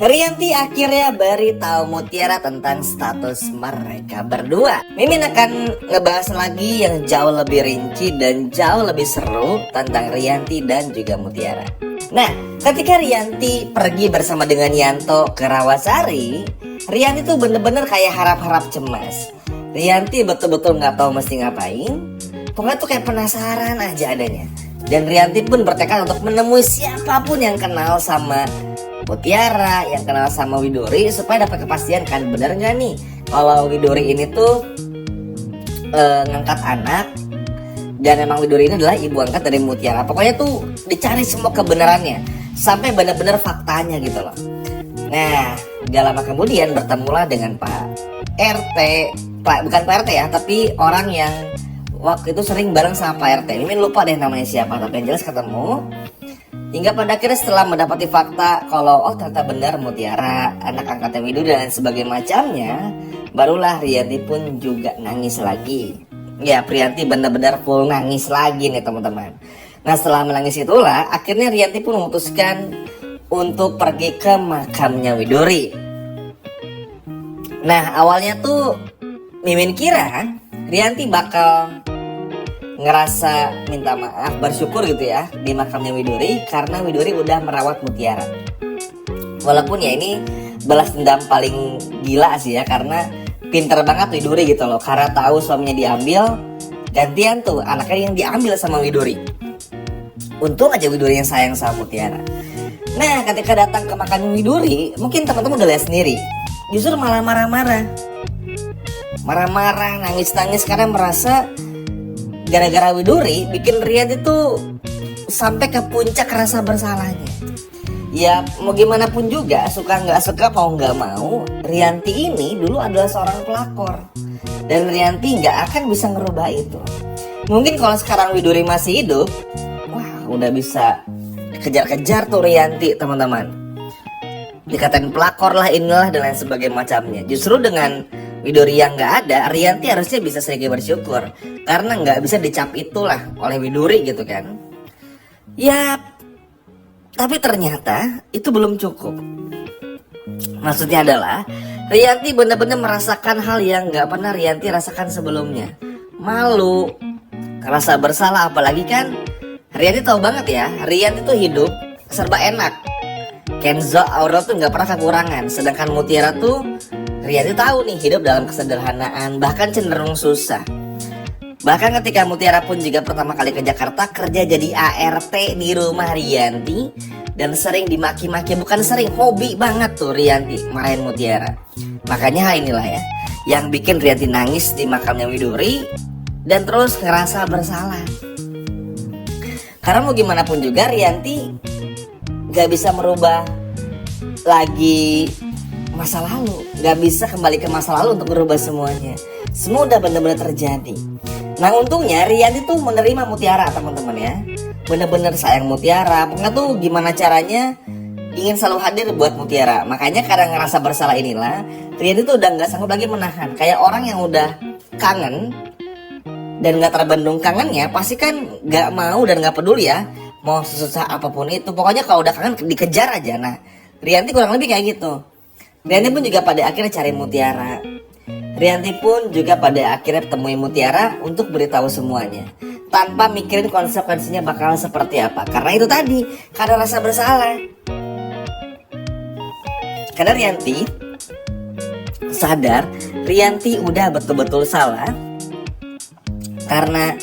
Rianti akhirnya beritahu Mutiara tentang status mereka berdua. Mimin akan ngebahas lagi yang jauh lebih rinci dan jauh lebih seru tentang Rianti dan juga Mutiara. Nah, ketika Rianti pergi bersama dengan Yanto ke Rawasari, Rianti tuh bener-bener kayak harap-harap cemas. Rianti betul-betul nggak tahu mesti ngapain. Pokoknya tuh kayak penasaran aja adanya. Dan Rianti pun bertekad untuk menemui siapapun yang kenal sama Mutiara, yang kenal sama Widuri, supaya dapat kepastian kan bener nggak nih kalau Widuri ini tuh ngangkat anak dan emang Widuri ini adalah ibu angkat dari Mutiara. Pokoknya tuh dicari semua kebenarannya sampai benar-benar faktanya gitu loh. Nah, gak lama kemudian bertemulah dengan Pak RT, bukan Pak RT ya, tapi orang yang waktu itu sering bareng sama Pak RT. Mimin lupa deh namanya siapa, tapi yang jelas ketemu. Hingga pada akhirnya setelah mendapati fakta kalau ternyata benar Mutiara anak angkatnya Widuri dan sebagainya macamnya, barulah Rianti pun juga nangis lagi. Ya, Rianti benar-benar full nangis lagi nih teman-teman. Nah, setelah menangis itulah akhirnya Rianti pun memutuskan untuk pergi ke makamnya Widuri. Nah, awalnya tuh Mimin kira Rianti bakal ngerasa minta maaf, bersyukur gitu ya di makamnya Widuri karena Widuri udah merawat Mutiara. Walaupun ya ini balas dendam paling gila sih ya, karena pinter banget Widuri gitu loh, karena tahu suaminya diambil, gantian tuh anaknya yang diambil sama Widuri. Untung aja Widuri yang sayang sama Mutiara. Nah, ketika datang ke makam Widuri, mungkin teman-teman udah lihat sendiri, justru malah marah-marah, nangis-nangis karena merasa gara-gara Widuri bikin Rianti tuh sampai ke puncak rasa bersalahnya. Ya mau gimana pun juga, suka nggak suka mau nggak mau, Rianti ini dulu adalah seorang pelakor dan Rianti nggak akan bisa ngerubah itu. Mungkin kalau sekarang Widuri masih hidup, wah udah bisa kejar-kejar tuh Rianti teman-teman. Dikatain pelakor lah, inilah dan lain sebagainya macamnya. Justru dengan Widuri yang nggak ada, Rianti harusnya bisa sedikit bersyukur karena nggak bisa dicap itulah oleh Widuri gitu kan. Ya, tapi ternyata itu belum cukup. Maksudnya adalah Rianti benar-benar merasakan hal yang nggak pernah Rianti rasakan sebelumnya. Malu, rasa bersalah, apalagi kan Rianti tahu banget ya, Rianti tuh hidup serba enak. Kenzo Aurel tuh nggak pernah kekurangan, sedangkan Mutiara tuh Rianti tahu nih hidup dalam kesederhanaan, bahkan cenderung susah. Bahkan ketika Mutiara pun juga pertama kali ke Jakarta, kerja jadi ART di rumah Rianti dan sering dimaki-maki, bukan sering, hobi banget tuh Rianti marahin Mutiara. Makanya hal inilah ya yang bikin Rianti nangis di makamnya Widuri dan terus ngerasa bersalah. Karena mau gimana pun juga Rianti gak bisa merubah lagi masa lalu, gak bisa kembali ke masa lalu untuk merubah semuanya. Semua udah benar-benar terjadi. Nah untungnya Rianti tuh menerima Mutiara teman-teman ya, bener-bener sayang Mutiara. Pokoknya tuh gimana caranya ingin selalu hadir buat Mutiara. Makanya karena ngerasa bersalah inilah Rianti tuh udah gak sanggup lagi menahan. Kayak orang yang udah kangen dan gak terbendung kangennya, pasti kan gak mau dan gak peduli ya mau sesusah apapun itu. Pokoknya kalau udah kangen dikejar aja. Nah Rianti kurang lebih kayak gitu. Rianti pun juga pada akhirnya cari Mutiara. Rianti pun juga pada akhirnya temui Mutiara untuk beritahu semuanya tanpa mikirin konsekuensinya bakal seperti apa. Karena itu tadi, karena rasa bersalah. Karena Rianti sadar Rianti udah betul-betul salah karena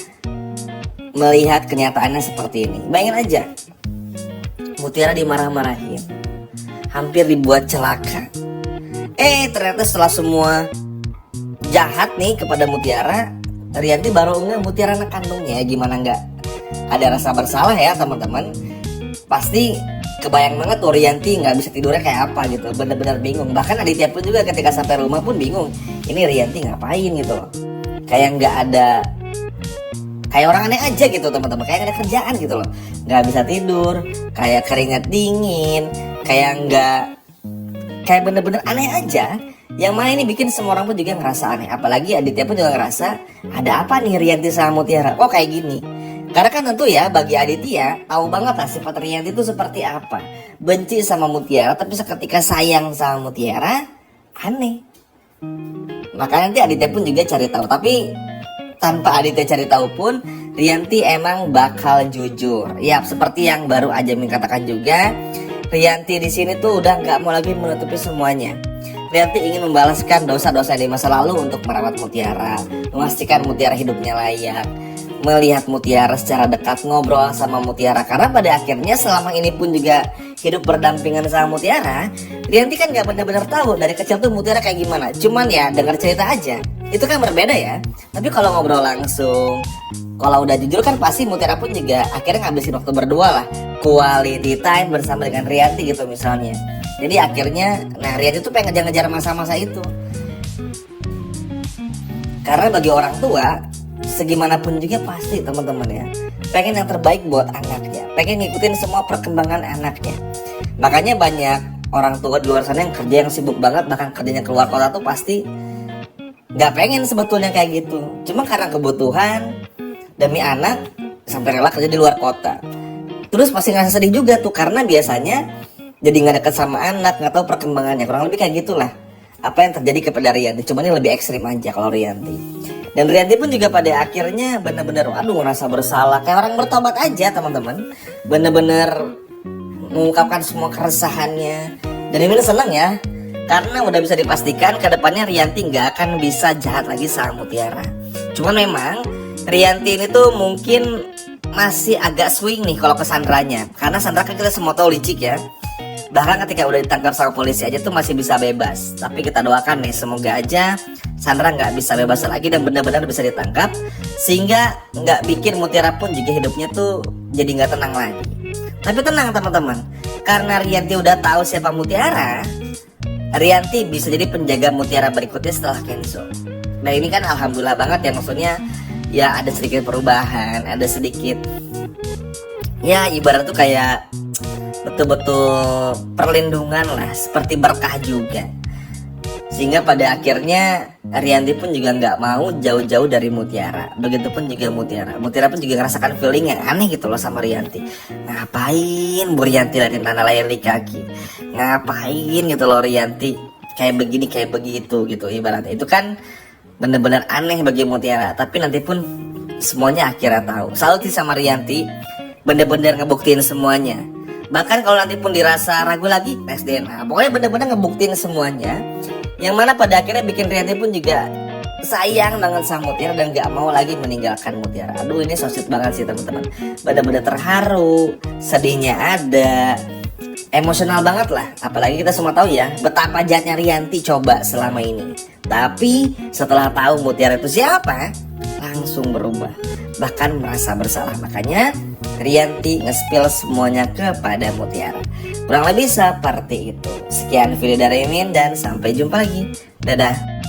melihat kenyataannya seperti ini. Bayangin aja, Mutiara dimarah-marahin, hampir dibuat celaka. Ternyata setelah semua jahat nih kepada Mutiara, Rianti baru nggak Mutiara anak kandungnya. Gimana nggak ada rasa bersalah ya teman-teman. Pasti kebayang banget tuh Rianti nggak bisa tidurnya kayak apa gitu, bener-bener bingung. Bahkan Aditya pun juga ketika sampai rumah pun bingung, ini Rianti ngapain gitu, kayak nggak ada, kayak orang aneh aja gitu teman-teman, kayak nggak ada kerjaan gitu loh, nggak bisa tidur, kayak keringat dingin, kayak bener-bener aneh aja. Yang mana ini bikin semua orang pun juga ngerasa aneh. Apalagi Aditya pun juga ngerasa, ada apa nih Rianti sama Mutiara, kok kayak gini. Karena kan tentu ya bagi Aditya tahu banget lah sifat Rianti itu seperti apa. Benci sama Mutiara tapi seketika sayang sama Mutiara aneh. Makanya nanti Aditya pun juga cari tahu. Tapi tanpa Aditya cari tahu pun Rianti emang bakal jujur. Ya seperti yang baru Ajamin katakan juga, Rianti di sini tuh udah nggak mau lagi menutupi semuanya. Rianti ingin membalaskan dosa-dosa di masa lalu untuk merawat Mutiara, memastikan Mutiara hidupnya layak, melihat Mutiara secara dekat, ngobrol sama Mutiara. Karena pada akhirnya selama ini pun juga hidup berdampingan sama Mutiara, Rianti kan gak benar-benar tahu dari kecil tuh Mutiara kayak gimana. Cuman ya dengar cerita aja, itu kan berbeda ya. Tapi kalau ngobrol langsung, kalau udah jujur kan pasti Mutiara pun juga akhirnya ngabisin waktu berdua lah, quality time bersama dengan Rianti gitu misalnya. Jadi akhirnya, nah Rianti tuh pengen ngejar-ngejar masa-masa itu. Karena bagi orang tua, segimanapun juga pasti teman-teman ya pengen yang terbaik buat anaknya, pengen ngikutin semua perkembangan anaknya. Makanya banyak orang tua di luar sana yang kerja yang sibuk banget, bahkan kerjanya keluar kota tuh pasti nggak pengen sebetulnya kayak gitu. Cuma karena kebutuhan demi anak sampai rela kerja di luar kota. Terus pasti ngerasa sedih juga tuh karena biasanya jadi nggak deket sama anak, nggak tahu perkembangannya. Kurang lebih kayak gitulah apa yang terjadi kepada Rianti. Cuma ini lebih ekstrim aja kalau Rianti. Dan Rianti pun juga pada akhirnya benar-benar ngerasa bersalah, kayak orang bertobat aja teman-teman. Benar-benar mengungkapkan semua keresahannya. Dan ini senang ya, karena udah bisa dipastikan kedepannya Rianti nggak akan bisa jahat lagi sama Mutiara. Cuman memang Rianti ini tuh mungkin masih agak swing nih kalau ke Sandranya, karena Sandra kan kita semua tahu licik ya. Bahkan ketika udah ditangkap sama polisi aja tuh masih bisa bebas. Tapi kita doakan nih semoga aja Sandra nggak bisa bebas lagi dan benar-benar bisa ditangkap, sehingga nggak bikin Mutiara pun juga hidupnya tuh jadi nggak tenang lagi. Tapi tenang teman-teman, karena Rianti udah tahu siapa Mutiara, Rianti bisa jadi penjaga Mutiara berikutnya setelah Kenzo. Nah ini kan alhamdulillah banget ya, maksudnya ya ada sedikit perubahan, ada sedikit ya ibarat tuh kayak betul-betul perlindungan lah, seperti berkah juga. Sehingga pada akhirnya Rianti pun juga nggak mau jauh-jauh dari Mutiara. Begitupun juga Mutiara. Mutiara pun juga ngerasakan feeling yang aneh gitu loh sama Rianti. Ngapain Bu Rianti dari tanah lahir di kaki? Ngapain gitu loh Rianti kayak begini kayak begitu gitu ibaratnya. Itu kan bener-bener aneh bagi Mutiara. Tapi nanti pun semuanya akhirnya tahu. Salut sih sama Rianti, bener-bener ngebuktiin semuanya. Bahkan kalau nanti pun dirasa ragu lagi, tes DNA. Pokoknya bener-bener ngebuktiin semuanya, yang mana pada akhirnya bikin Rianti pun juga sayang dengan sama Mutiara dan gak mau lagi meninggalkan Mutiara. Aduh ini so sweet banget sih teman-teman. Bener-bener terharu, sedihnya ada, emosional banget lah. Apalagi kita semua tahu ya betapa jahatnya Rianti coba selama ini. Tapi setelah tahu Mutiara itu siapa, langsung berubah, bahkan merasa bersalah. Makanya Rianti nge-spill semuanya kepada Mutiara. Kurang lebih seperti itu. Sekian video dari Min dan sampai jumpa lagi. Dadah.